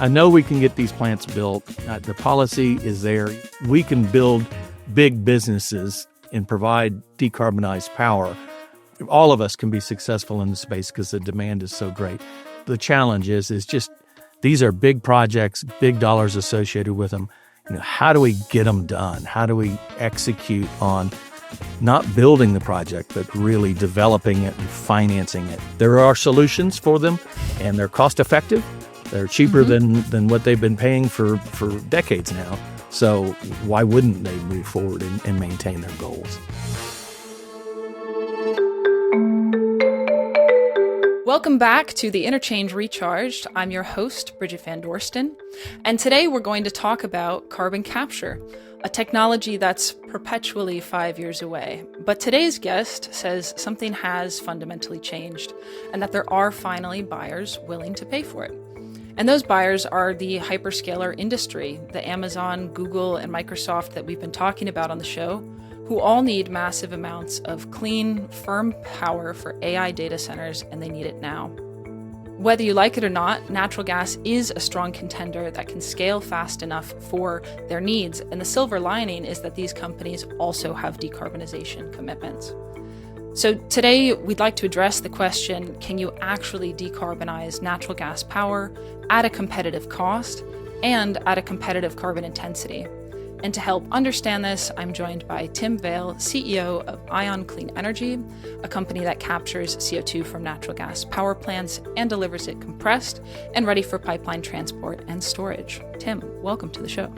I know we can get these plants built. The policy is there. We can build big businesses and provide decarbonized power. All of us can be successful in the space because the demand is so great. The challenge is just these are big projects, big dollars associated with them. How do we get them done? How do we execute on not building the project, but really developing it and financing it? There are solutions for them, and they're cost effective. They're cheaper than what they've been paying for decades now. So why wouldn't they move forward and maintain their goals? Welcome back to the Interchange Recharged. I'm your host, Bridget Van Dorsten, and today we're going to talk about carbon capture, a technology that's perpetually 5 years away. But today's guest says something has fundamentally changed and that there are finally buyers willing to pay for it. And those buyers are the hyperscaler industry, the Amazon, Google, and Microsoft that we've been talking about on the show, who all need massive amounts of clean, firm power for AI data centers, and they need it now. Whether you like it or not, natural gas is a strong contender that can scale fast enough for their needs, and the silver lining is that these companies also have decarbonization commitments. So today, we'd like to address the question, can you actually decarbonize natural gas power at a competitive cost and at a competitive carbon intensity? And to help understand this, I'm joined by Tim Vail, CEO of Ion Clean Energy, a company that captures CO2 from natural gas power plants and delivers it compressed and ready for pipeline transport and storage. Tim, welcome to the show.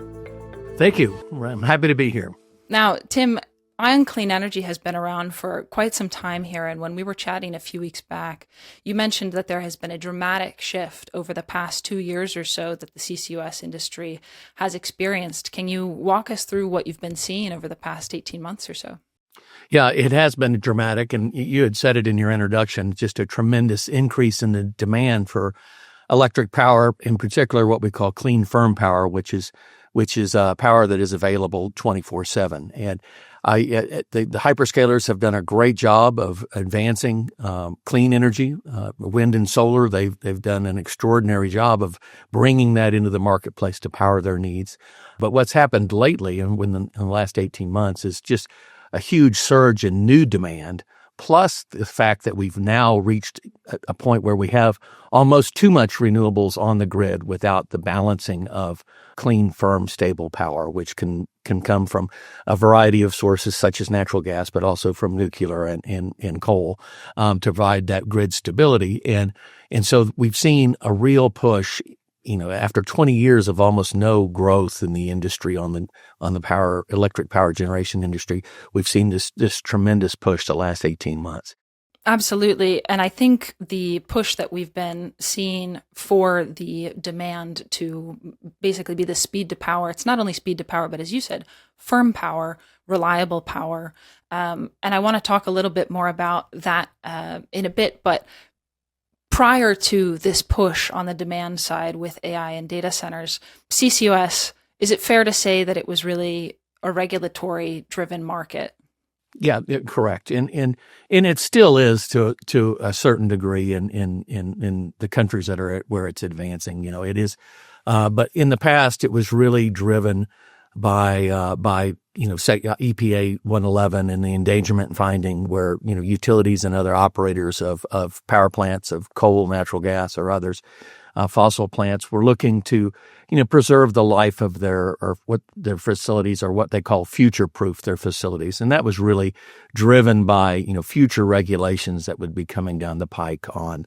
Thank you. I'm happy to be here. Now, Tim, Ion Clean Energy has been around for quite some time here, and when we were chatting a few weeks back, you mentioned that there has been a dramatic shift over the past 2 years or so that the CCUS industry has experienced. Can you walk us through what you've been seeing over the past 18 months or so? Yeah, it has been dramatic, and you had said it in your introduction, just a tremendous increase in the demand for electric power, in particular what we call clean firm power, which is power that is available 24/7. And the hyperscalers have done a great job of advancing clean energy, wind and solar. They've done an extraordinary job of bringing that into the marketplace to power their needs. But what's happened lately, and in the last 18 months, is just a huge surge in new demand, plus the fact that we've now reached a point where we have almost too much renewables on the grid without the balancing of clean, firm, stable power, which can come from a variety of sources such as natural gas, but also from nuclear and coal to provide that grid stability. And so we've seen a real push, after 20 years of almost no growth in the industry on the electric power generation industry, we've seen this tremendous push the last 18 months. Absolutely. And I think the push that we've been seeing for the demand to basically be the speed to power, it's not only speed to power, but as you said, firm power, reliable power. And I want to talk a little bit more about that in a bit, but prior to this push on the demand side with AI and data centers, CCUS, is it fair to say that it was really a regulatory driven market? Yeah, correct. And it still is to a certain degree in the countries that are where it's advancing. It is, but in the past it was really driven by say EPA 111 and the endangerment finding, where utilities and other operators of power plants of coal, natural gas, or others, fossil plants were looking to preserve the life of their facilities, or what they call future-proof their facilities, and that was really driven by future regulations that would be coming down the pike on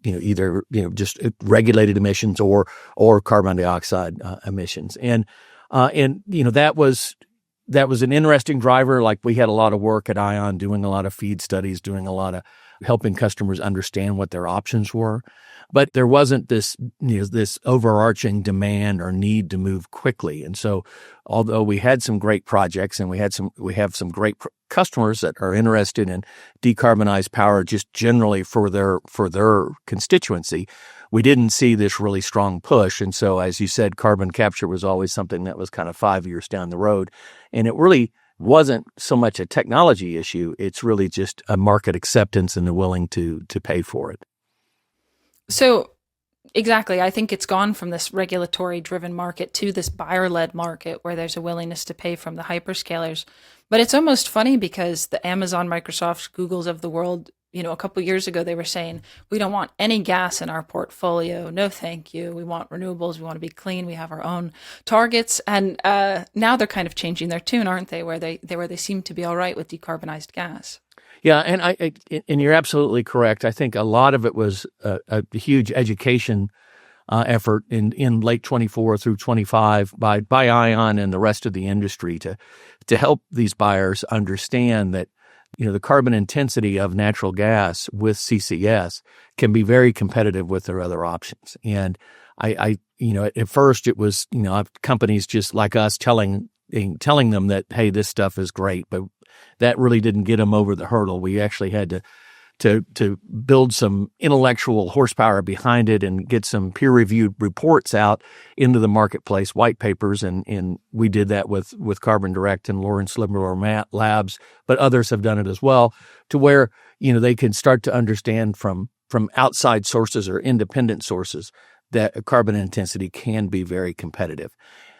either just regulated emissions or carbon dioxide emissions, and that was an interesting driver. Like, we had a lot of work at Ion doing a lot of feed studies, doing a lot of helping customers understand what their options were. But there wasn't this overarching demand or need to move quickly. And so, although we had some great projects and we have some great customers that are interested in decarbonized power just generally for their constituency, we didn't see this really strong push. And so, as you said, carbon capture was always something that was kind of 5 years down the road. And it really wasn't so much a technology issue. It's really just a market acceptance and the willing to pay for it. So Exactly. I think it's gone from this regulatory driven market to this buyer led market where there's a willingness to pay from the hyperscalers. But it's almost funny because the Amazon, Microsoft, Googles of the world, a couple of years ago, they were saying, we don't want any gas in our portfolio. No, thank you. We want renewables. We want to be clean. We have our own targets. And now they're kind of changing their tune, aren't they? Where they seem to be all right with decarbonized gas. Yeah, and you're absolutely correct. I think a lot of it was a huge education effort in late 24 through 25 by ION and the rest of the industry to help these buyers understand that the carbon intensity of natural gas with CCS can be very competitive with their other options. And at first it was companies just like us telling them that, hey, this stuff is great, but that really didn't get them over the hurdle. We actually had to build some intellectual horsepower behind it and get some peer-reviewed reports out into the marketplace, white papers, and we did that with Carbon Direct and Lawrence Livermore Labs, but others have done it as well, to where they can start to understand from outside sources or independent sources that carbon intensity can be very competitive.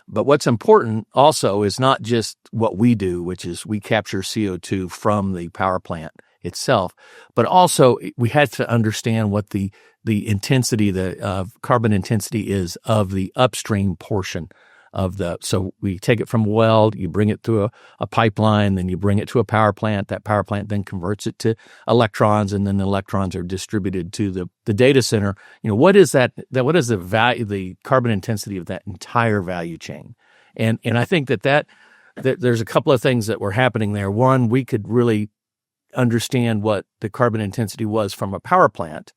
But what's important also is not just what we do, which is we capture CO2 from the power plant itself, but also we had to understand what the intensity, the carbon intensity is of the upstream portion of so we take it from a well, you bring it through a pipeline, then you bring it to a power plant. That power plant then converts it to electrons, and then the electrons are distributed to the data center. What is that? What is the value, the carbon intensity of that entire value chain? And I think that there's a couple of things that were happening there. One, we could really understand what the carbon intensity was from a power plant,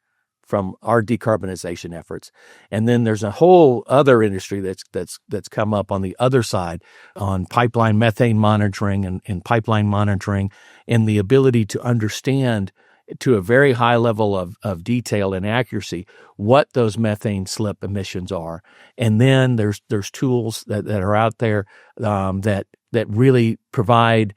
from our decarbonization efforts. And then there's a whole other industry that's come up on the other side on pipeline methane monitoring and pipeline monitoring, and the ability to understand to a very high level of detail and accuracy what those methane slip emissions are. And then there's tools that are out there that really provide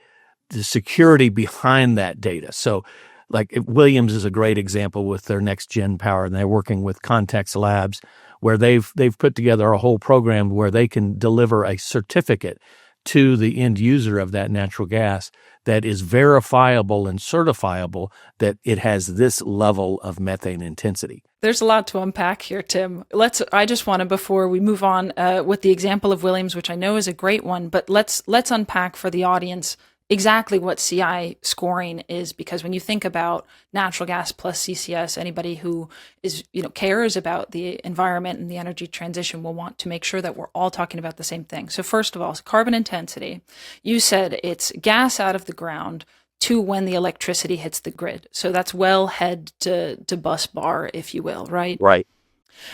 the security behind that data. So like Williams is a great example with their next gen power, and they're working with Context Labs, where they've put together a whole program where they can deliver a certificate to the end user of that natural gas that is verifiable and certifiable that it has this level of methane intensity. There's a lot to unpack here, Tim. I just want to, before we move on with the example of Williams, which I know is a great one, but let's unpack for the audience exactly what CI scoring is, because when you think about natural gas plus CCS, anybody who is, cares about the environment and the energy transition will want to make sure that we're all talking about the same thing. So first of all, carbon intensity. You said it's gas out of the ground to when the electricity hits the grid. So that's wellhead to bus bar, if you will, right? Right.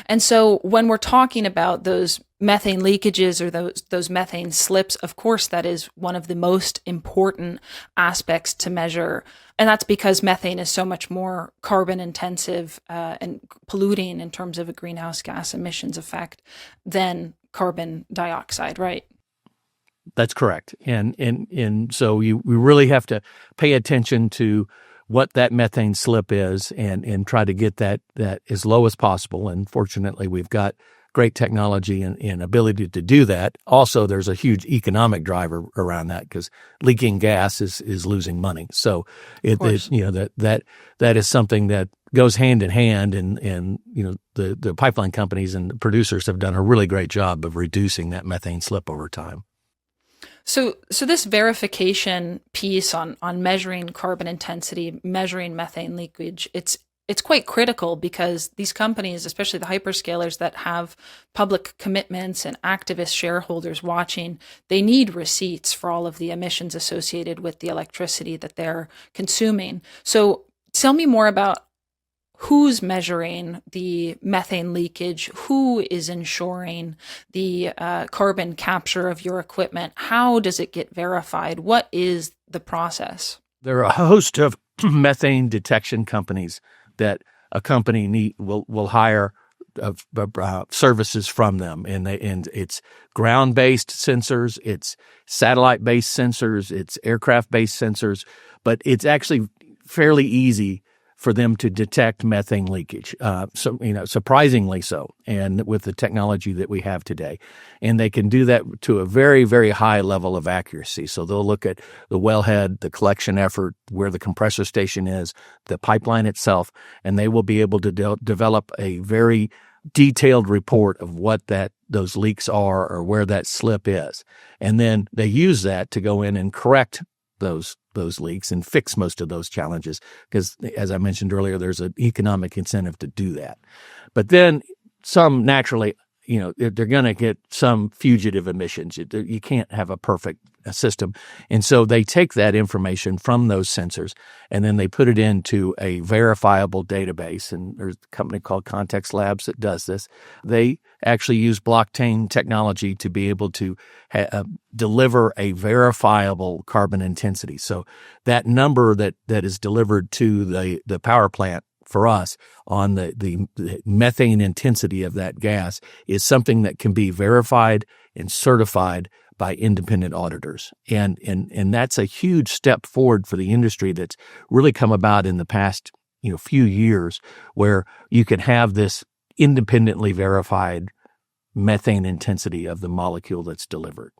And so when we're talking about those methane leakages or those methane slips, of course, that is one of the most important aspects to measure. And that's because methane is so much more carbon intensive and polluting in terms of a greenhouse gas emissions effect than carbon dioxide, right? That's correct. And so we really have to pay attention to what that methane slip is and try to get that as low as possible. And fortunately, we've got great technology and ability to do that. Also, there's a huge economic driver around that because leaking gas is losing money. So that is something that goes hand in hand, and the pipeline companies and the producers have done a really great job of reducing that methane slip over time. So this verification piece on measuring carbon intensity, measuring methane leakage, it's quite critical because these companies, especially the hyperscalers that have public commitments and activist shareholders watching, they need receipts for all of the emissions associated with the electricity that they're consuming. So tell me more about who's measuring the methane leakage, who is ensuring the carbon capture of your equipment, how does it get verified, what is the process? There are a host of methane detection companies that a company will hire services from them, and it's ground-based sensors, it's satellite-based sensors, it's aircraft-based sensors, but it's actually fairly easy for them to detect methane leakage. Surprisingly so, and with the technology that we have today. And they can do that to a very, very high level of accuracy. So they'll look at the wellhead, the collection effort, where the compressor station is, the pipeline itself, and they will be able to develop a very detailed report of what those leaks are or where that slip is. And then they use that to go in and correct those leaks and fix most of those challenges because, as I mentioned earlier, there's an economic incentive to do that. But then some naturally, they're going to get some fugitive emissions. You can't have a perfect system. And so they take that information from those sensors and then they put it into a verifiable database. And there's a company called Context Labs that does this. They actually use blockchain technology to be able to deliver a verifiable carbon intensity. So that number that is delivered to the power plant for us on the methane intensity of that gas is something that can be verified and certified by independent auditors. And that's a huge step forward for the industry that's really come about in the past few years, where you can have this independently verified methane intensity of the molecule that's delivered.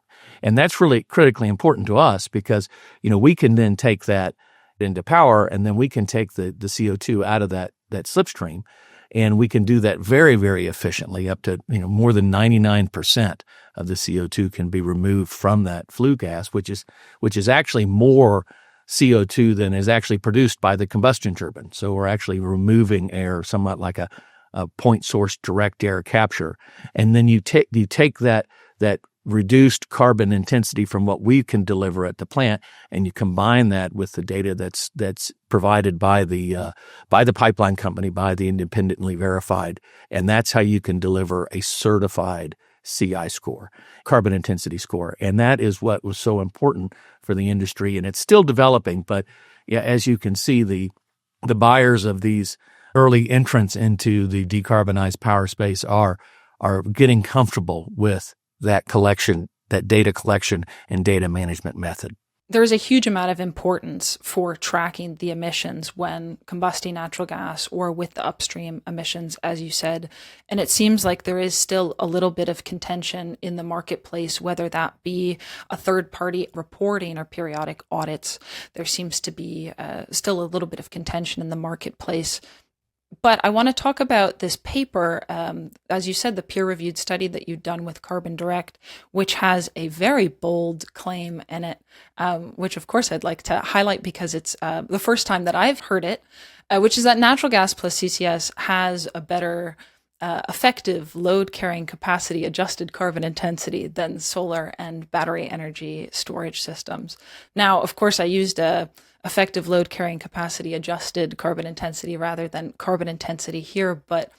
And that's really critically important to us because, we can then take that into power and then we can take the CO2 out of that slipstream. And we can do that very, very efficiently. Up to more than 99% of the CO2 can be removed from that flue gas, which is actually more CO2 than is actually produced by the combustion turbine. So we're actually removing air, somewhat like a point source direct air capture. And then you take that reduced carbon intensity from what we can deliver at the plant, and you combine that with the data that's provided by the pipeline company, by the independently verified, and that's how you can deliver a certified CI score, carbon intensity score. And that is what was so important for the industry, and it's still developing. But yeah, as you can see, the buyers of these early entrants into the decarbonized power space are getting comfortable with that collection, that data collection and data management method. There's a huge amount of importance for tracking the emissions when combusting natural gas or with the upstream emissions, as you said. And it seems like there is still a little bit of contention in the marketplace, whether that be a third-party reporting or periodic audits. There seems to be still a little bit of contention in the marketplace. But I want to talk about this paper, as you said, the peer-reviewed study that you've done with Carbon Direct, which has a very bold claim in it, which of course I'd like to highlight because it's the first time that I've heard it, which is that natural gas plus CCS has a better effective load carrying capacity adjusted carbon intensity than solar and battery energy storage systems. Now, of course, I used a effective load carrying capacity adjusted carbon intensity rather than carbon intensity here. But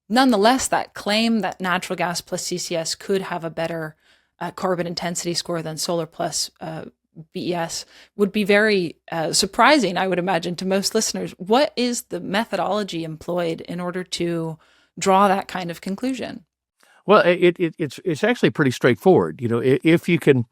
nonetheless, that claim that natural gas plus CCS could have a better carbon intensity score than solar plus BES would be very surprising, I would imagine, to most listeners. What is the methodology employed in order to draw that kind of conclusion? Well, it's actually pretty straightforward. If you can,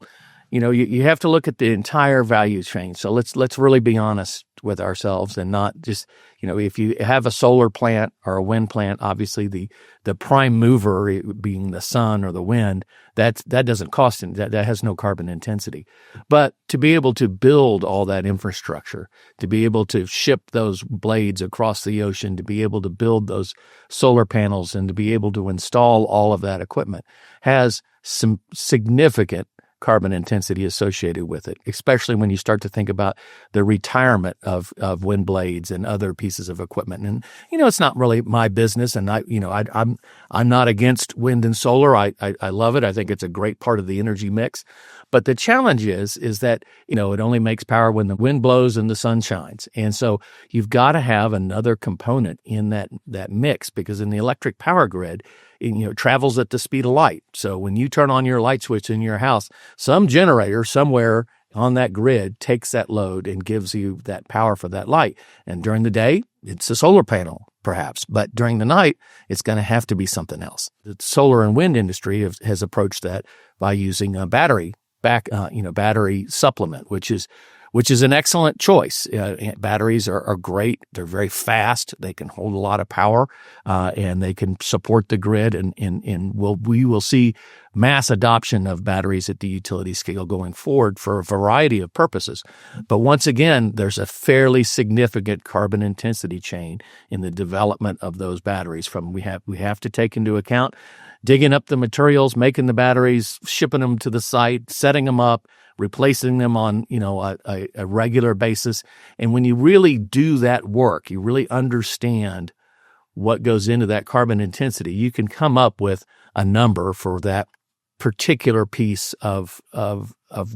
you have to look at the entire value chain. So let's really be honest with ourselves and not just, if you have a solar plant or a wind plant, obviously the prime mover being the sun or the wind, that doesn't cost any, that has no carbon intensity. But to be able to build all that infrastructure, to be able to ship those blades across the ocean, to be able to build those solar panels and to be able to install all of that equipment has some significant carbon intensity associated with it, especially when you start to think about the retirement of wind blades and other pieces of equipment. And it's not really my business, and I'm not against wind and solar. I love it. I think it's a great part of the energy mix. But the challenge is that it only makes power when the wind blows and the sun shines. And so you've got to have another component in that mix, because in the electric power grid, it travels at the speed of light. So when you turn on your light switch in your house, some generator somewhere on that grid takes that load and gives you that power for that light. And during the day, it's a solar panel, perhaps. But during the night, it's going to have to be something else. The solar and wind industry has approached that by using a battery supplement, which which is an excellent choice. Batteries are great. They're very fast. They can hold a lot of power, and they can support the grid. And we will see mass adoption of batteries at the utility scale going forward for a variety of purposes. But once again, there's a fairly significant carbon intensity chain in the development of those batteries. We have to take into account digging up the materials, making the batteries, shipping them to the site, setting them up, replacing them on a regular basis. And when you really do that work, you really understand what goes into that carbon intensity, you can come up with a number for that particular piece of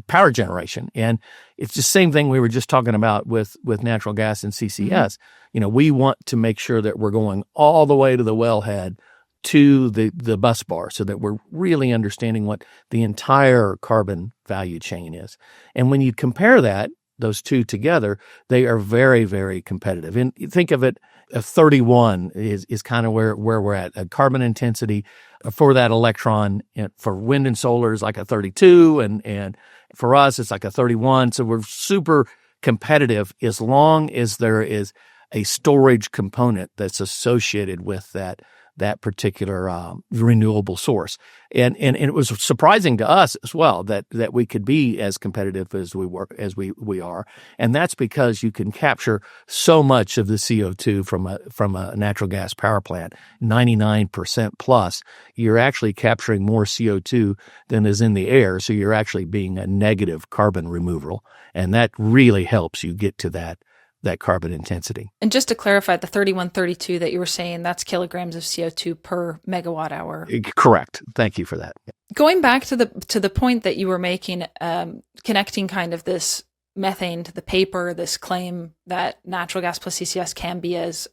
power generation. And it's the same thing we were just talking about with natural gas and CCS. We want to make sure that we're going all the way to the wellhead to the bus bar so that we're really understanding what the entire carbon value chain is. And when you compare those two together, they are very, very competitive. And think of it, a 31 is kind of where we're at. A carbon intensity for that electron for wind and solar is like a 32, and for us it's like a 31. So we're super competitive as long as there is a storage component that's associated with that particular renewable source. And it was surprising to us as well that we could be as competitive as we are. And that's because you can capture so much of the CO2 from a natural gas power plant, 99% plus. You're actually capturing more CO2 than is in the air. So you're actually being a negative carbon removal. And that really helps you get to that carbon intensity. And just to clarify, the 3132 that you were saying, that's kilograms of CO2 per megawatt hour. Correct. Thank you for that. Going back to the point that you were making, connecting kind of this methane to the paper, this claim that natural gas plus CCS can be as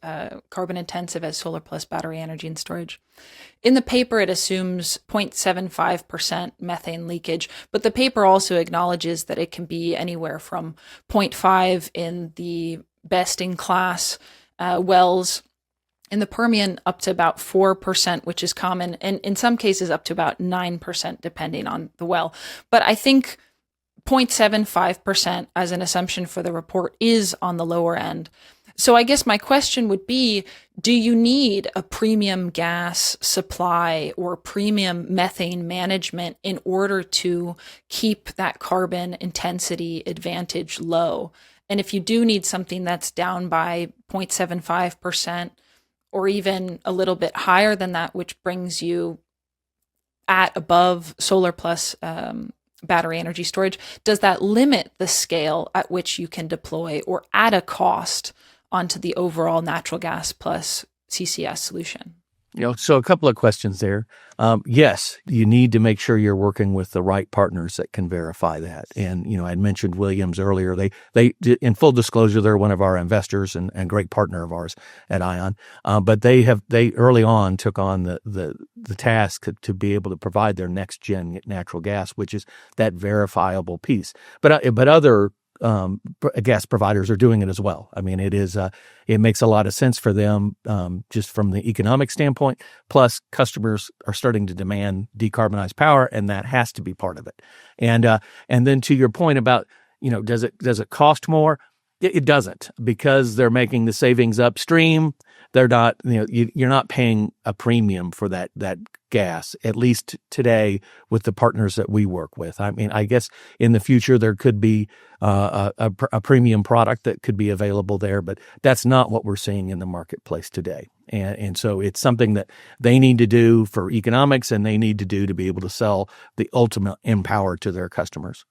carbon intensive as solar plus battery energy and storage. In the paper, it assumes 0.75% methane leakage, but the paper also acknowledges that it can be anywhere from 0.5 in the best-in-class wells in the Permian up to about 4%, which is common, and in some cases up to about 9%, depending on the well. But I think 0.75% as an assumption for the report is on the lower end. So I guess my question would be, do you need a premium gas supply or premium methane management in order to keep that carbon intensity advantage low? And if you do need something that's down by 0.75% or even a little bit higher than that, which brings you at above solar plus battery energy storage, does that limit the scale at which you can deploy or add a cost onto the overall natural gas plus CCS solution? So a couple of questions there. Yes, you need to make sure you're working with the right partners that can verify that. And, I'd mentioned Williams earlier. They in full disclosure, they're one of our investors and great partner of ours at ION. But they early on took on the task to be able to provide their next gen natural gas, which is that verifiable piece. But other gas providers are doing it as well. I mean, it makes a lot of sense for them just from the economic standpoint. Plus, customers are starting to demand decarbonized power, and that has to be part of it. And then to your point about does it cost more? It doesn't, because they're making the savings upstream. They're not, you're not paying a premium for that gas, at least today with the partners that we work with. I mean, I guess in the future there could be a premium product that could be available there, but that's not what we're seeing in the marketplace today. And so it's something that they need to do for economics, and they need to do to be able to sell the ultimate empower to their customers.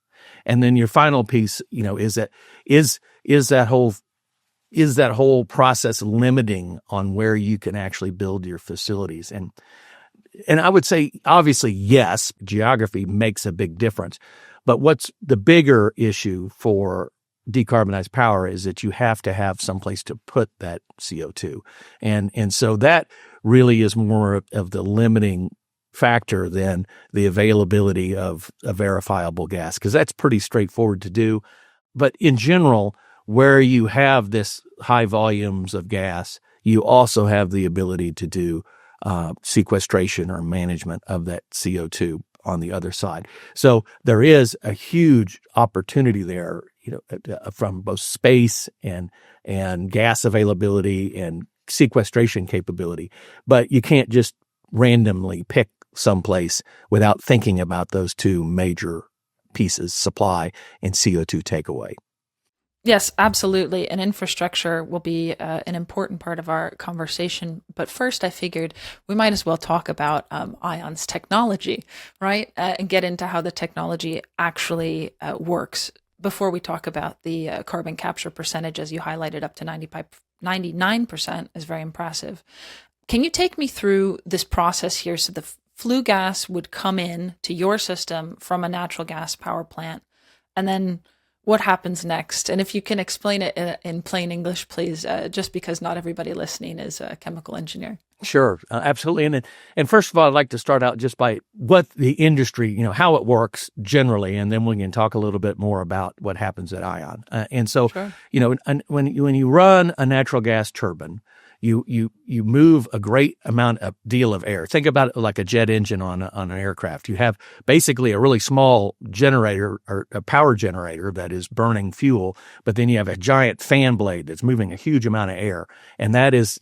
And then your final piece, is that whole process limiting on where you can actually build your facilities? And I would say, obviously, yes, geography makes a big difference. But what's the bigger issue for decarbonized power is that you have to have someplace to put that CO2. And so that really is more of the limiting factor than the availability of a verifiable gas, because that's pretty straightforward to do. But in general, where you have this high volumes of gas, you also have the ability to do sequestration or management of that CO2 on the other side. So there is a huge opportunity there from both space and gas availability and sequestration capability. But you can't just randomly pick someplace without thinking about those two major pieces, supply and CO2 takeaway. Yes, absolutely. And infrastructure will be an important part of our conversation. But first, I figured we might as well talk about ION's technology, right? And get into how the technology actually works before we talk about the carbon capture percentage, as you highlighted, up to 99% is very impressive. Can you take me through this process here? So the flue gas would come in to your system from a natural gas power plant, and then what happens next? And if you can explain it in plain English, please, just because not everybody listening is a chemical engineer. Sure, absolutely. And first of all, I'd like to start out just by what the industry, how it works generally, and then we can talk a little bit more about what happens at ION. And so, Sure. when you run a natural gas turbine, you move a great deal of air. Think about it like a jet engine on an aircraft. You have basically a really small generator or a power generator that is burning fuel, but then you have a giant fan blade that's moving a huge amount of air, and that is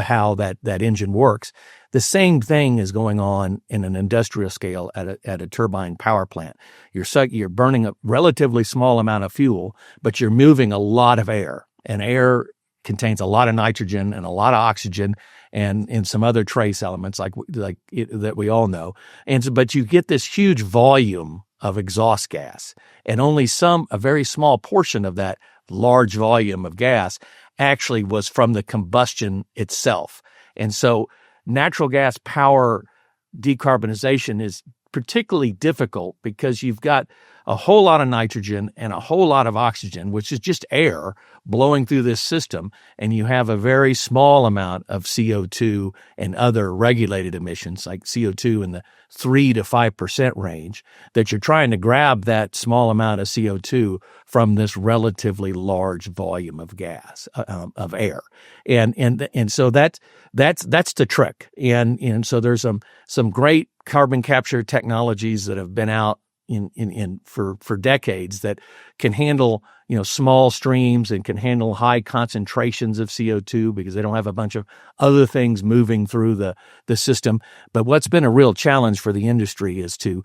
how that engine works. The same thing is going on in an industrial scale at a turbine power plant. You're burning a relatively small amount of fuel, but you're moving a lot of air, and air contains a lot of nitrogen and a lot of oxygen and some other trace elements that we all know. But you get this huge volume of exhaust gas, and only a very small portion of that large volume of gas actually was from the combustion itself. And so natural gas power decarbonization is particularly difficult because you've got a whole lot of nitrogen and a whole lot of oxygen, which is just air blowing through this system, and you have a very small amount of CO2 and other regulated emissions like CO2 in the 3 to 5% range, that you're trying to grab that small amount of CO2 from this relatively large volume of gas, of air. And so that's the trick. And so there's some great carbon capture technologies that have been out for decades that can handle small streams and can handle high concentrations of CO2 because they don't have a bunch of other things moving through the system. But what's been a real challenge for the industry is to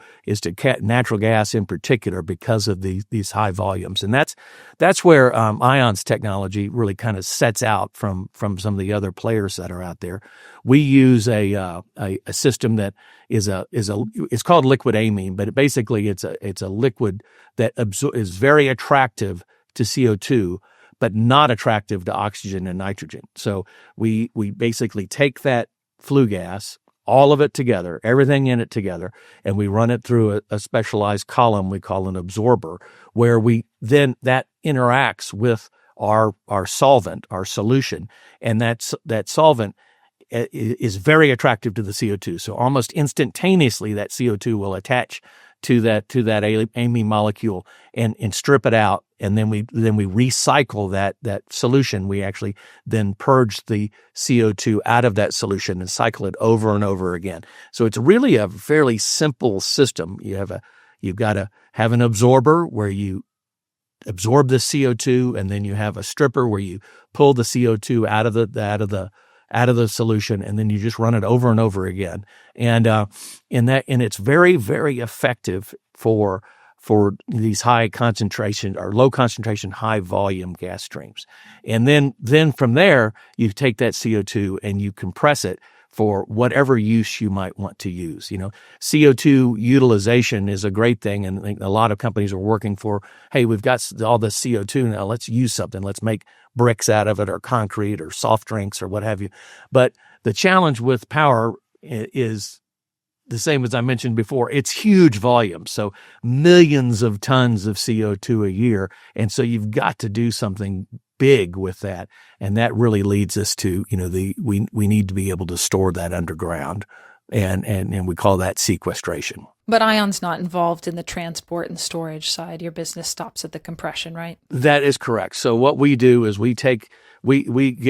natural gas in particular because of these high volumes, and that's where ION's technology really kind of sets out from some of the other players that are out there. We use a system that it's called liquid amine, but basically it's a liquid that is very attractive to CO2, but not attractive to oxygen and nitrogen. So we basically take that flue gas, all of it together, everything in it together, and we run it through a specialized column we call an absorber, where that interacts with our solvent, our solution, and that solvent is very attractive to the CO2. So almost instantaneously, that CO2 will attach to that amine molecule and strip it out, and then we recycle that solution. We actually then purge the CO2 out of that solution and cycle it over and over again. So it's really a fairly simple system. You've got to have an absorber where you absorb the CO2, and then you have a stripper where you pull the CO2 out of the solution, and then you just run it over and over again. And it's very, very effective for these high concentration or low concentration, high volume gas streams. And then from there, you take that CO2 and you compress it for whatever use you might want to use. CO2 utilization is a great thing, and a lot of companies are working for, hey, we've got all this CO2 now, let's use something. Let's make bricks out of it, or concrete, or soft drinks, or what have you. But the challenge with power is the same as I mentioned before. It's huge volumes, so millions of tons of CO2 a year, and so you've got to do something big with that, and that really leads us to we need to be able to store that underground, and we call that sequestration. But ION's not involved in the transport and storage side. Your business stops at the compression, right? That is correct. So what we do is we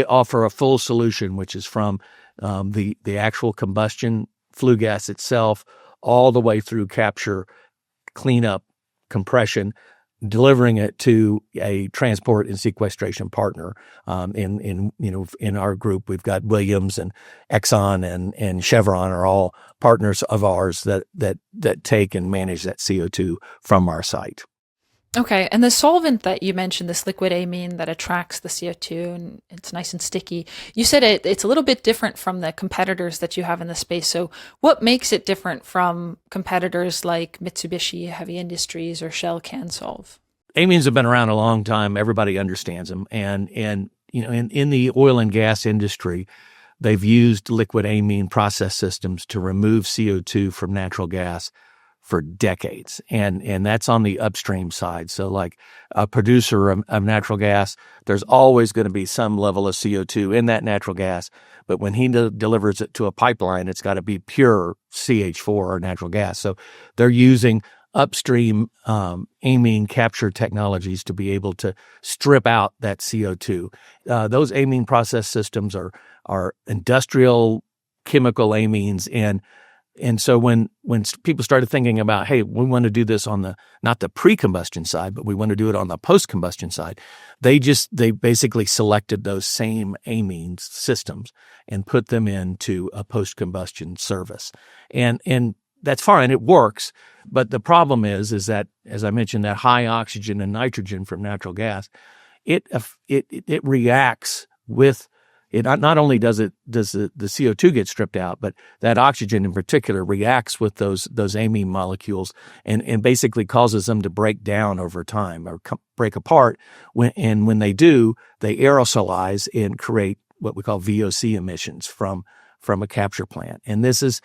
offer a full solution, which is from the actual combustion flue gas itself all the way through capture, cleanup, compression, delivering it to a transport and sequestration partner. In our group, we've got Williams and Exxon and Chevron are all partners of ours that take and manage that CO2 from our site. Okay, and the solvent that you mentioned, this liquid amine that attracts the CO2 and it's nice and sticky, you said it's a little bit different from the competitors that you have in the space. So what makes it different from competitors like Mitsubishi Heavy Industries or Shell CanSolve? Amines have been around a long time. Everybody understands them. And in the oil and gas industry, they've used liquid amine process systems to remove CO2 from natural gas for decades. And that's on the upstream side. So like a producer of natural gas, there's always going to be some level of CO2 in that natural gas. But when he delivers it to a pipeline, it's got to be pure CH4 or natural gas. So they're using upstream amine capture technologies to be able to strip out that CO2. Those amine process systems are industrial chemical amines, and so when people started thinking about, hey, we want to do this on not the pre-combustion side, but we want to do it on the post-combustion side, they basically selected those same amine systems and put them into a post-combustion service. And that's fine, it works, but the problem is that, as I mentioned, that high oxygen and nitrogen from natural gas, it reacts with it. Not only does the CO2 get stripped out, but that oxygen in particular reacts with those amine molecules and basically causes them to break down over time or break apart. When they do, they aerosolize and create what we call VOC emissions from a capture plant. And this is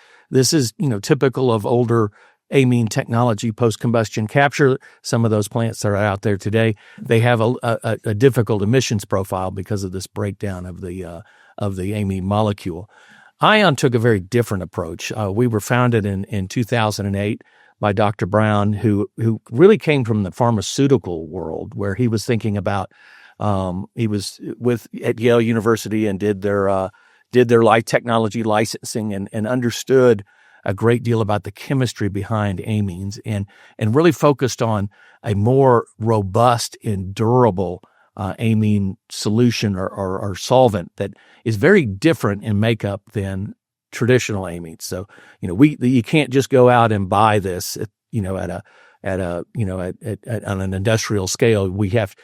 typical of older amine technology, post-combustion capture. Some of those plants that are out there today, they have a difficult emissions profile because of this breakdown of the amine molecule. ION took a very different approach. We were founded in 2008 by Dr. Brown, who really came from the pharmaceutical world, where he was thinking about. He was at Yale University and did their life technology licensing and understood a great deal about the chemistry behind amines and really focused on a more robust and durable amine solution or solvent that is very different in makeup than traditional amines. So, you can't just go out and buy this, on an industrial scale. We have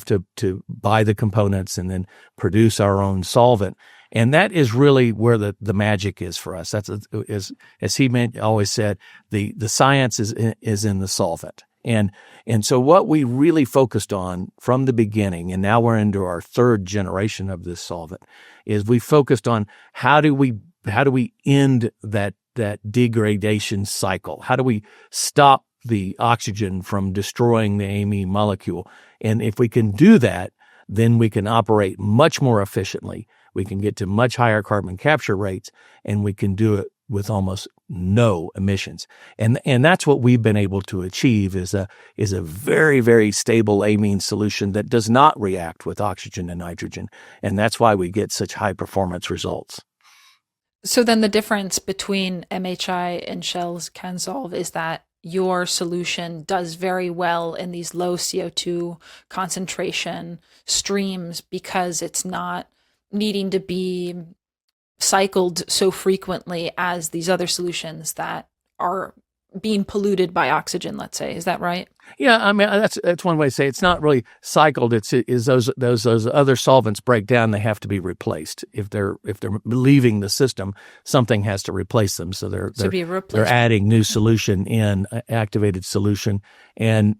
to buy the components and then produce our own solvent. And that is really where the magic is for us. That's as he always said, the science is in the solvent. And so what we really focused on from the beginning, and now we're into our third generation of this solvent, is we focused on how do we end that degradation cycle? How do we stop the oxygen from destroying the amine molecule? And if we can do that, then we can operate much more efficiently. We can get to much higher carbon capture rates, and we can do it with almost no emissions. And that's what we've been able to achieve is a very, very stable amine solution that does not react with oxygen and nitrogen. And that's why we get such high performance results. So then the difference between MHI and Shell's CanSolve is that your solution does very well in these low CO2 concentration streams because it's not needing to be cycled so frequently as these other solutions that are being polluted by oxygen, let's say. Is that right? Yeah, I mean that's one way to say it. It's not really cycled. It's those other solvents break down. They have to be replaced. If they're leaving the system, something has to replace them. So they're adding new solution in activated solution, and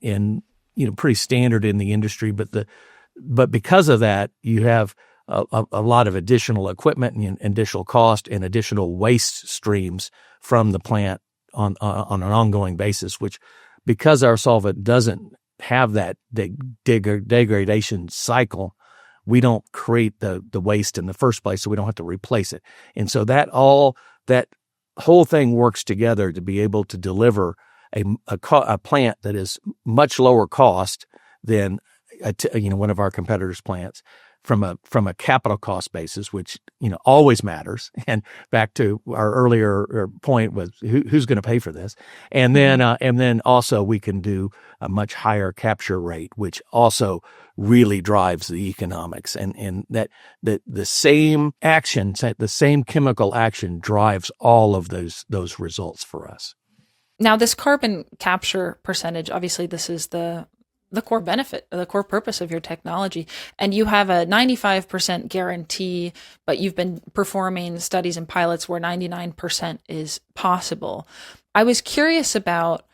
pretty standard in the industry. But because of that, you have a lot of additional equipment and additional cost and additional waste streams from the plant on an ongoing basis, which, because our solvent doesn't have that degradation cycle, we don't create the waste in the first place, so we don't have to replace it. And so that whole thing works together to be able to deliver a plant that is much lower cost than one of our competitors' plants, from a capital cost basis, which always matters. And back to our earlier point was who's going to pay for this, and then also we can do a much higher capture rate, which also really drives the economics, and that the same action, the same chemical action drives all of those results for us. Now, this carbon capture percentage, obviously this is the core benefit, the core purpose of your technology. And you have a 95% guarantee, but you've been performing studies and pilots where 99% is possible. I was curious about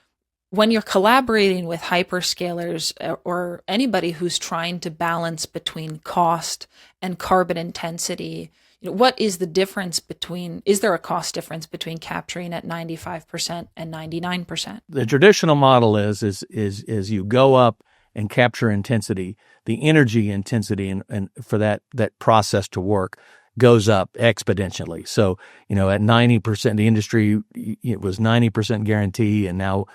when you're collaborating with hyperscalers or anybody who's trying to balance between cost and carbon intensity, what is the difference is there a cost difference between capturing at 95% and 99%? The traditional model is you go up and capture intensity, the energy intensity and for that process to work goes up exponentially. So, at 90%, the industry, it was 90% guarantee, and now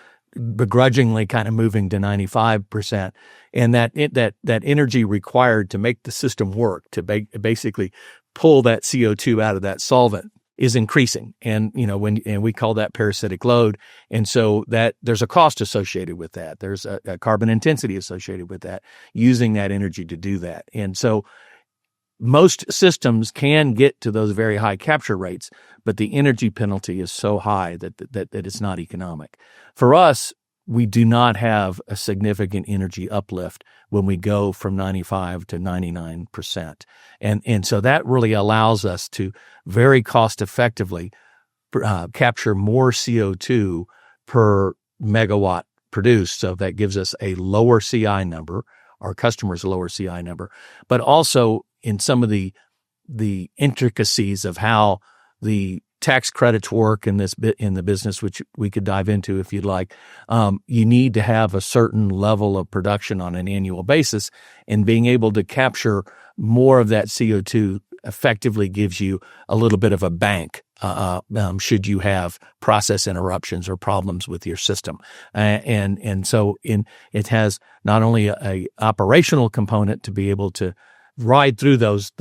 begrudgingly kind of moving to 95%. And that energy required to make the system work, to basically pull that CO2 out of that solvent, is increasing. And, and we call that parasitic load. And so that there's a cost associated with that. There's a carbon intensity associated with that, using that energy to do that. And so most systems can get to those very high capture rates, but the energy penalty is so high that it's not economic. For us, we do not have a significant energy uplift when we go from 95 to 99%. And so that really allows us to very cost effectively capture more CO2 per megawatt produced. So that gives us a lower CI number, our customers a lower CI number, but also in some of the intricacies of how the tax credits work in the business, which we could dive into if you'd like. You need to have a certain level of production on an annual basis, and being able to capture more of that CO2 effectively gives you a little bit of a bank should you have process interruptions or problems with your system. And so it has not only a operational component to be able to ride through those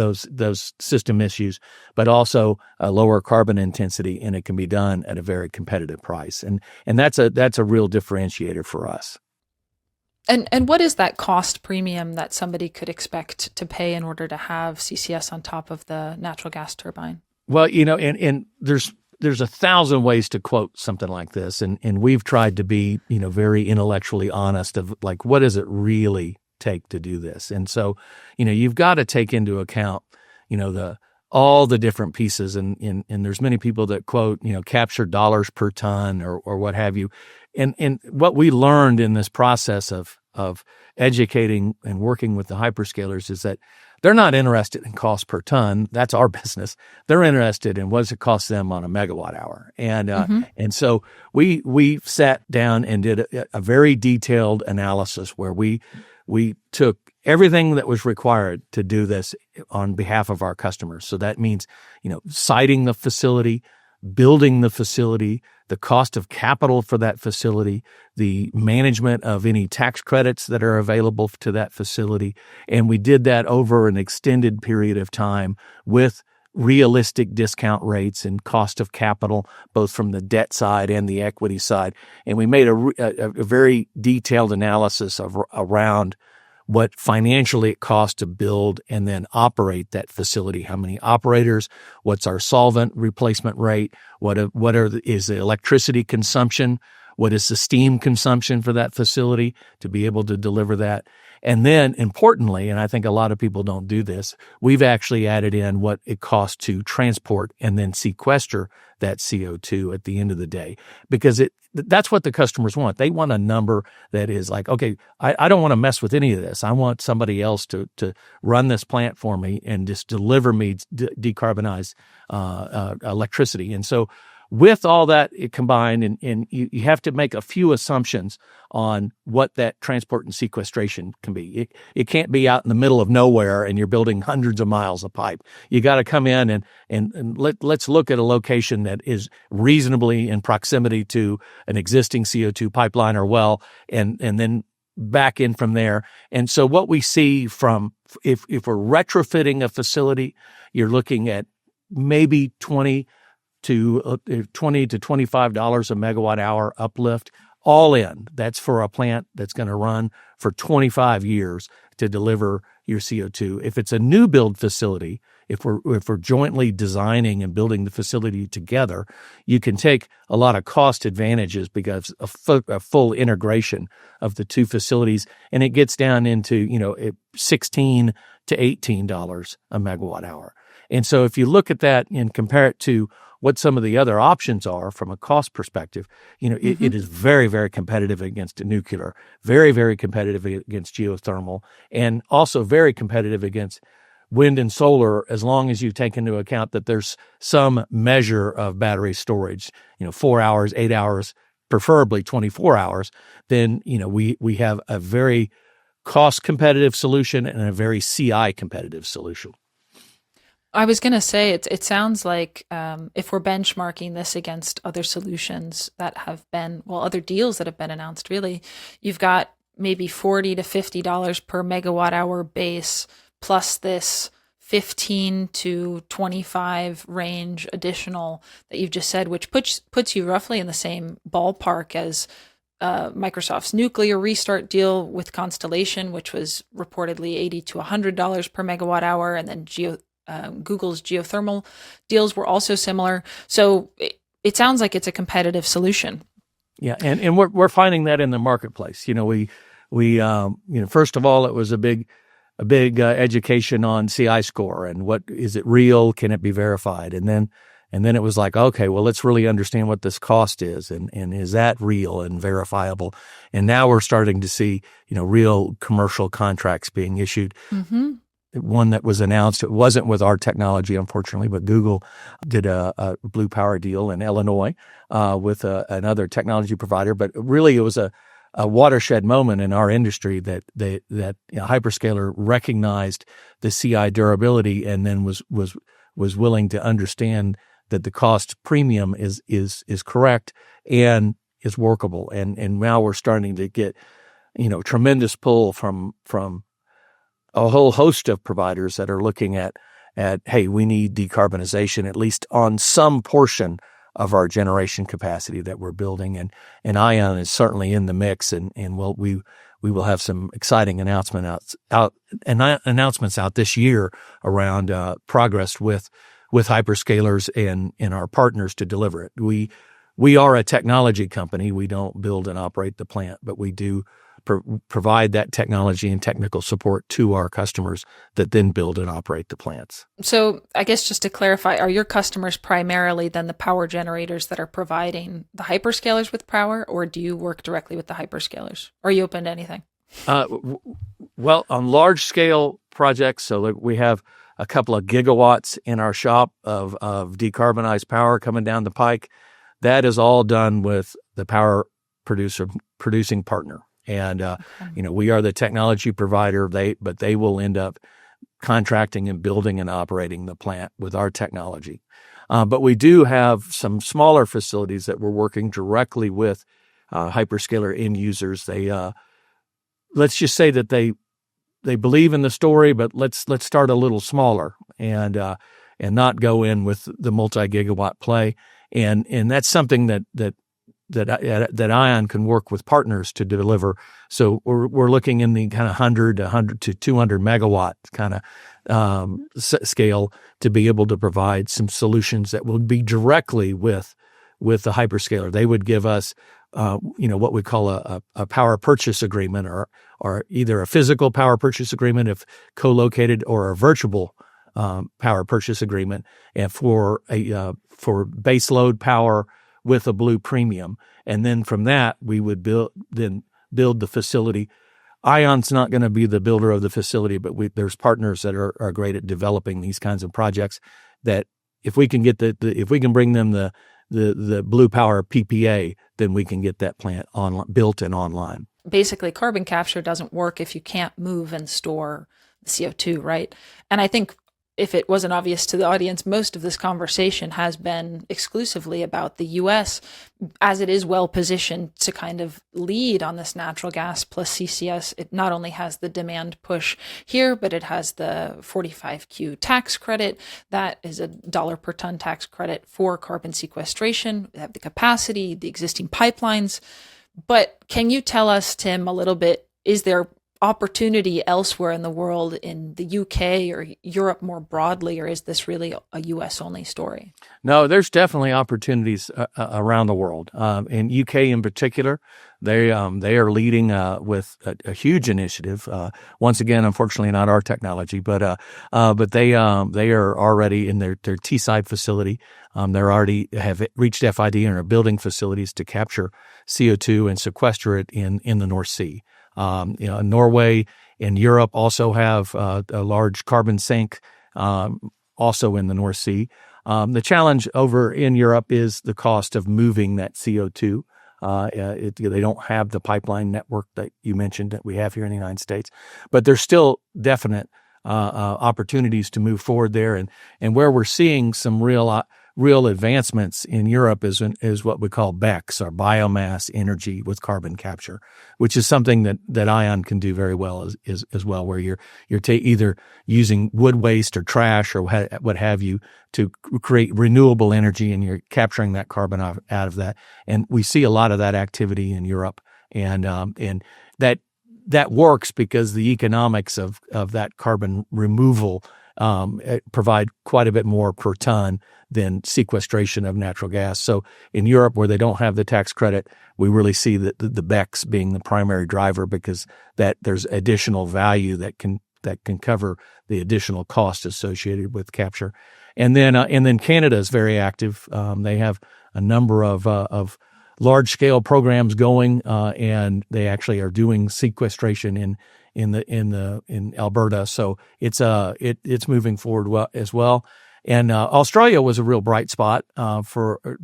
system issues, but also a lower carbon intensity, and it can be done at a very competitive price. And that's a real differentiator for us. And what is that cost premium that somebody could expect to pay in order to have CCS on top of the natural gas turbine? Well, and there's 1,000 ways to quote something like this, and we've tried to be, very intellectually honest of like, what does it really take to do this? And so, you've got to take into account, all the different pieces, and there's many people that quote, capture dollars per ton or what have you. And what we learned in this process of educating and working with the hyperscalers is that they're not interested in cost per ton. That's our business. They're interested in what does it cost them on a megawatt hour. And so we sat down and did a very detailed analysis where we took everything that was required to do this on behalf of our customers. So that means, siting the facility, building the facility, the cost of capital for that facility, the management of any tax credits that are available to that facility. And we did that over an extended period of time with realistic discount rates and cost of capital, both from the debt side and the equity side. And we made a very detailed analysis around what financially it costs to build and then operate that facility. How many operators? What's our solvent replacement rate? Is the electricity consumption? What is the steam consumption for that facility to be able to deliver that? And then importantly, and I think a lot of people don't do this, we've actually added in what it costs to transport and then sequester that CO2 at the end of the day, because that's what the customers want. They want a number that is like, okay, I don't want to mess with any of this. I want somebody else to run this plant for me and just deliver me decarbonized electricity. And so with all that combined, and you have to make a few assumptions on what that transport and sequestration can be. It can't be out in the middle of nowhere and you're building hundreds of miles of pipe. You got to come in and let's look at a location that is reasonably in proximity to an existing CO2 pipeline or well, and then back in from there. And so what we see from if we're retrofitting a facility, you're looking at maybe $20 to $25 a megawatt hour uplift, all in. That's for a plant that's going to run for 25 years to deliver your CO2. If it's a new build facility, if we're jointly designing and building the facility together, you can take a lot of cost advantages because a full integration of the two facilities, and it gets down into $16 to $18 a megawatt hour. And so if you look at that and compare it to what some of the other options are from a cost perspective, it is very, very competitive against nuclear, very, very competitive against geothermal, and also very competitive against wind and solar, as long as you take into account that there's some measure of battery storage, 4 hours, 8 hours, preferably 24 hours, then, we have a very cost competitive solution and a very CI competitive solution. I was going to say, it sounds like if we're benchmarking this against other solutions that have been, other deals that have been announced, really, you've got maybe $40 to $50 per megawatt hour base, plus this 15 to 25 range additional that you've just said, which puts you roughly in the same ballpark as Microsoft's nuclear restart deal with Constellation, which was reportedly $80 to $100 per megawatt hour, and then Google's geothermal deals were also similar. So it sounds like it's a competitive solution. Yeah, and we're finding that in the marketplace. We first of all, it was a big education on CI score and what is it real? Can it be verified? And then it was like, okay, well, let's really understand what this cost is and is that real and verifiable? And now we're starting to see real commercial contracts being issued. Mm-hmm. One that was announced, it wasn't with our technology, unfortunately, but Google did a Blue Power deal in Illinois with another technology provider. But really, it was a watershed moment in our industry that hyperscaler recognized the CI durability and then was willing to understand that the cost premium is correct and is workable. And now we're starting to get tremendous pull from a whole host of providers that are looking at hey, we need decarbonization at least on some portion of our generation capacity that we're building, and ION is certainly in the mix, and we will have some exciting announcements out this year around progress with hyperscalers and our partners to deliver it. We are a technology company. We don't build and operate the plant, but we do provide that technology and technical support to our customers that then build and operate the plants. So I guess just to clarify, are your customers primarily then the power generators that are providing the hyperscalers with power, or do you work directly with the hyperscalers? Or are you open to anything? Well, on large scale projects, so we have a couple of gigawatts in our shop of decarbonized power coming down the pike. That is all done with the power producing partner. And, we are the technology provider, but they will end up contracting and building and operating the plant with our technology. But we do have some smaller facilities that we're working directly with hyperscaler end users. They, let's just say that they believe in the story, but let's start a little smaller and not go in with the multi-gigawatt play. And that's something that ION can work with partners to deliver. So we're looking in the kind of 100 to 200 megawatt kind of scale to be able to provide some solutions that will be directly with the hyperscaler. They would give us, what we call a power purchase agreement, or either a physical power purchase agreement if co-located, or a virtual power purchase agreement, and for base load power with a blue premium. And then from that, we would build the facility. ION's not going to be the builder of the facility, but there's partners that are great at developing these kinds of projects that if we can get if we can bring them the blue power PPA, then we can get that plant built and online. Basically, carbon capture doesn't work if you can't move and store the CO2, right? And I think if it wasn't obvious to the audience, most of this conversation has been exclusively about the US, as it is well positioned to kind of lead on this natural gas plus CCS. It not only has the demand push here, but it has the 45Q tax credit. That is a dollar per ton tax credit for carbon sequestration. We have the capacity, the existing pipelines. But can you tell us, Tim, a little bit, is there opportunity elsewhere in the world, in the UK or Europe more broadly, or is this really a US only story? No, there's definitely opportunities around the world. In UK in particular, they are leading with a huge initiative. Once again, unfortunately, not our technology, but they are already in their Teesside facility. They already have reached FID and are building facilities to capture CO2 and sequester it in the North Sea. Norway and Europe also have a large carbon sink, also in the North Sea. The challenge over in Europe is the cost of moving that CO2. They don't have the pipeline network that you mentioned that we have here in the United States, but there's still definite opportunities to move forward there. And where we're seeing some real advancements in Europe is what we call BECCS, or biomass energy with carbon capture, which is something that ION can do very well as well, where you're either using wood waste or trash or what have you to create renewable energy, and you're capturing that carbon out of that. And we see a lot of that activity in Europe, and that works because the economics of that carbon removal provide quite a bit more per ton than sequestration of natural gas. So in Europe, where they don't have the tax credit, we really see the BECCS being the primary driver, because that there's additional value that can cover the additional cost associated with capture. And then Canada is very active. They have a number of large scale programs going, and they actually are doing sequestration in Alberta. So it's moving forward as well. And Australia was a real bright spot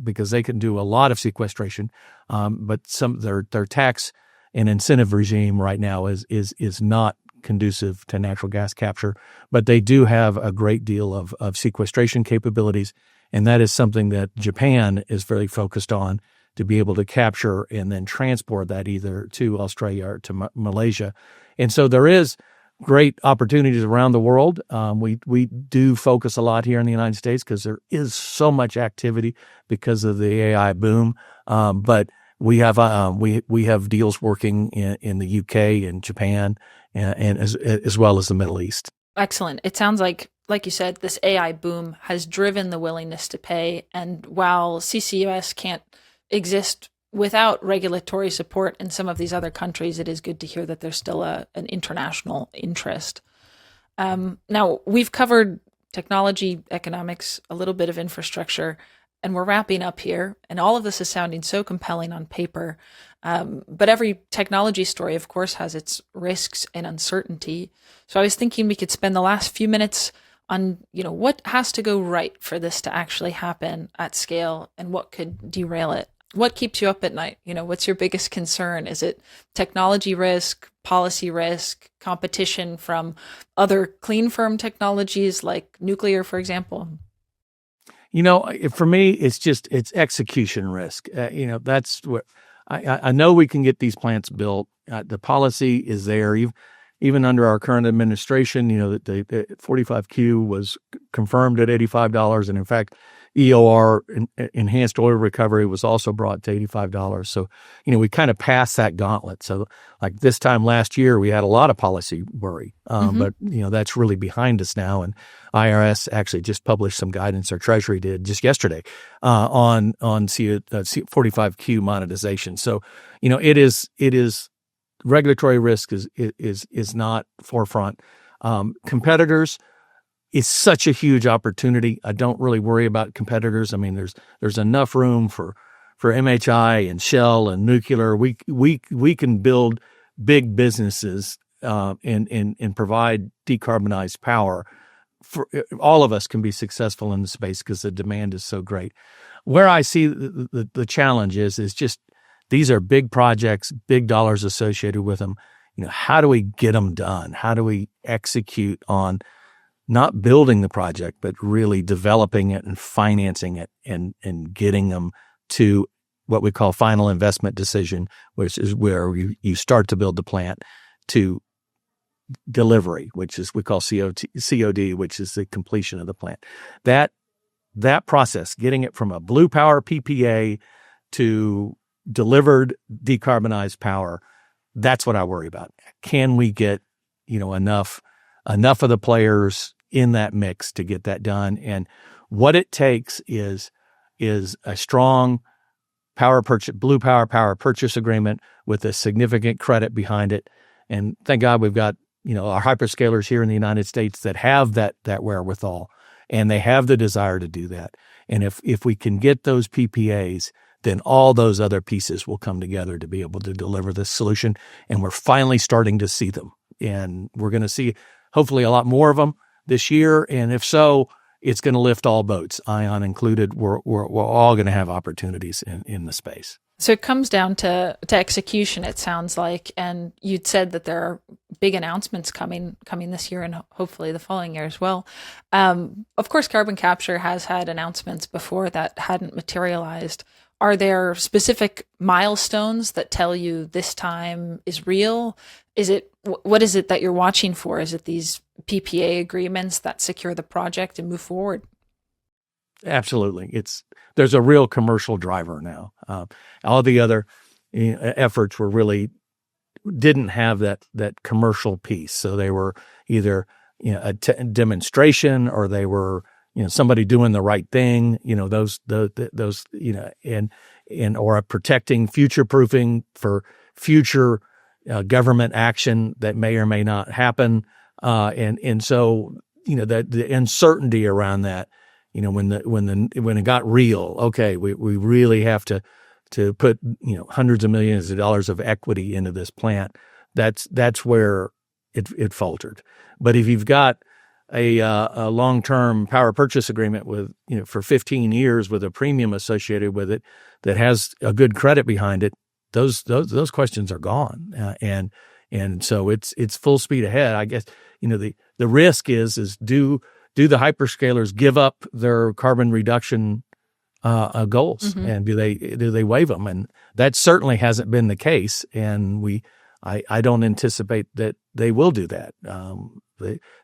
because they can do a lot of sequestration, but their tax and incentive regime right now is not conducive to natural gas capture. But they do have a great deal of sequestration capabilities, and that is something that Japan is very focused on, to be able to capture and then transport that either to Australia or to Malaysia. And so there is great opportunities around the world. We do focus a lot here in the United States because there is so much activity because of the AI boom. But we have deals working in the UK and Japan and as well as the Middle East. Excellent. It sounds like you said, this AI boom has driven the willingness to pay. And while CCUS can't exist without regulatory support in some of these other countries, it is good to hear that there's still an international interest. Now, we've covered technology, economics, a little bit of infrastructure, and we're wrapping up here. And all of this is sounding so compelling on paper. But every technology story, of course, has its risks and uncertainty. So I was thinking we could spend the last few minutes on, what has to go right for this to actually happen at scale, and what could derail it. What keeps you up at night? What's your biggest concern? Is it technology risk, policy risk, competition from other clean firm technologies like nuclear, for example? For me, it's execution risk. That's what I know we can get these plants built. The policy is there. Even under our current administration, the 45Q was confirmed at $85. And in fact, EOR, enhanced oil recovery, was also brought to $85. So, we kind of passed that gauntlet. So like this time last year, we had a lot of policy worry, but that's really behind us now. And IRS actually just published some guidance, or Treasury did just yesterday, on 45Q monetization. So, it is regulatory risk is not forefront. Competitors is such a huge opportunity. I don't really worry about competitors. I mean, there's enough room for MHI and Shell and nuclear. We can build big businesses and provide decarbonized power. For all of us can be successful in the space because the demand is so great. Where I see the challenge is just these are big projects, big dollars associated with them. How do we get them done? How do we execute on not building the project, but really developing it and financing it and getting them to what we call final investment decision, which is where you start to build the plant, to delivery, which is we call COD, which is the completion of the plant. That process, getting it from a blue power PPA to delivered decarbonized power, that's what I worry about. Can we get, enough of the players in that mix to get that done? And what it takes is a strong blue power purchase agreement with a significant credit behind it. And thank God we've got, our hyperscalers here in the United States that have that wherewithal, and they have the desire to do that. And if we can get those PPAs, then all those other pieces will come together to be able to deliver this solution. And we're finally starting to see them. And we're going to see hopefully a lot more of them this year. And if so, it's going to lift all boats, ION included. We're all going to have opportunities in the space. So it comes down to execution, it sounds like. And you'd said that there are big announcements coming this year and hopefully the following year as well. Of course, carbon capture has had announcements before that hadn't materialized. Are there specific milestones that tell you this time is real? What is it that you're watching for? Is it these PPA agreements that secure the project and move forward? Absolutely. There's a real commercial driver now. All the other efforts didn't have that commercial piece. So they were either a demonstration, or they were somebody doing the right thing. Those or protecting, future proofing for future government action that may or may not happen. And so the uncertainty around that. When it got real, okay, we really have to put hundreds of millions of dollars of equity into this plant. That's where it faltered. But if you've got a long-term power purchase agreement with for 15 years with a premium associated with it that has a good credit behind it, those questions are gone. And so it's full speed ahead. I guess the risk is do the hyperscalers give up their carbon reduction goals, Mm-hmm. and do they waive them? And that certainly hasn't been the case. And I don't anticipate that they will do that.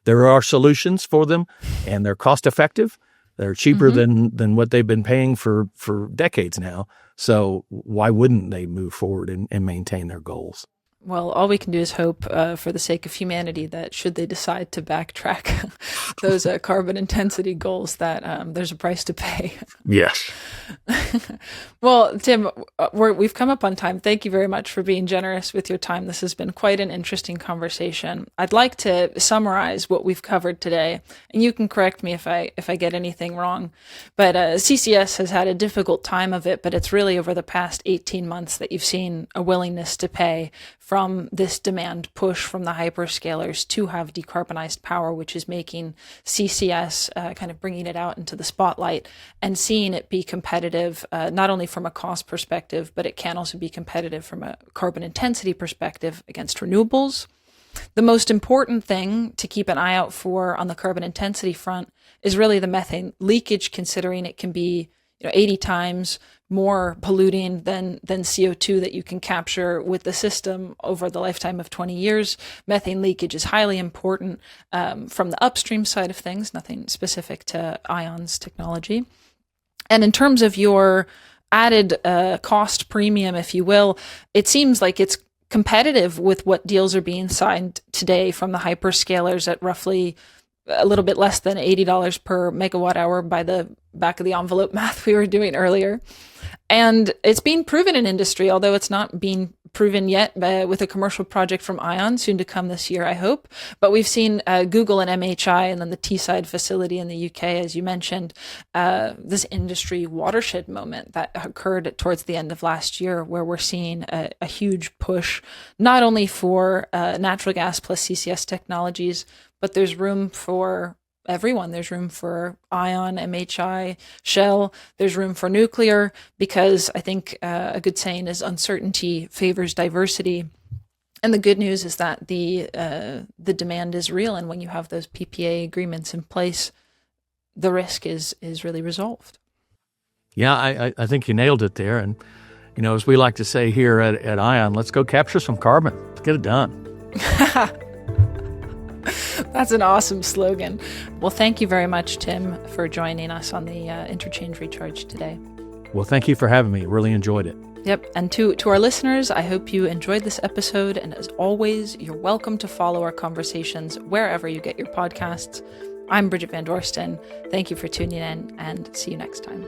There are solutions for them, and they're cost effective. They're cheaper Mm-hmm. than what they've been paying for decades now. So why wouldn't they move forward and maintain their goals? Well, all we can do is hope for the sake of humanity that should they decide to backtrack those carbon intensity goals, that there's a price to pay. Yes. Well, Tim, we've come up on time. Thank you very much for being generous with your time. This has been quite an interesting conversation. I'd like to summarize what we've covered today, and you can correct me if I get anything wrong. But CCS has had a difficult time of it, but it's really over the past 18 months that you've seen a willingness to pay from this demand push from the hyperscalers to have decarbonized power, which is making CCS kind of bringing it out into the spotlight and seeing it be competitive, not only from a cost perspective, but it can also be competitive from a carbon intensity perspective against renewables. The most important thing to keep an eye out for on the carbon intensity front is really the methane leakage, considering it can be 80 times more polluting than CO2 that you can capture with the system over the lifetime of 20 years. Methane leakage is highly important from the upstream side of things, nothing specific to ION's technology. And in terms of your added cost premium, if you will, it seems like it's competitive with what deals are being signed today from the hyperscalers at roughly a little bit less than $80 per megawatt hour by the back of the envelope math we were doing earlier. And it's being proven in industry, although it's not being proven yet with a commercial project from ION soon to come this year, I hope. But we've seen Google and MHI, and then the Teesside facility in the UK, as you mentioned, this industry watershed moment that occurred towards the end of last year, where we're seeing a huge push, not only for natural gas plus CCS technologies, but there's room for everyone. There's room for ION, MHI, Shell. There's room for nuclear, because I think a good saying is uncertainty favors diversity. And the good news is that the demand is real, and when you have those PPA agreements in place, the risk is really resolved. Yeah, I think you nailed it there. And, as we like to say here at ION, let's go capture some carbon. Let's get it done. That's an awesome slogan. Well, thank you very much, Tim, for joining us on the Interchange Recharge today. Well, thank you for having me. Really enjoyed it. Yep. And to our listeners, I hope you enjoyed this episode. And as always, you're welcome to follow our conversations wherever you get your podcasts. I'm Bridget Van Dorsten. Thank you for tuning in, and see you next time.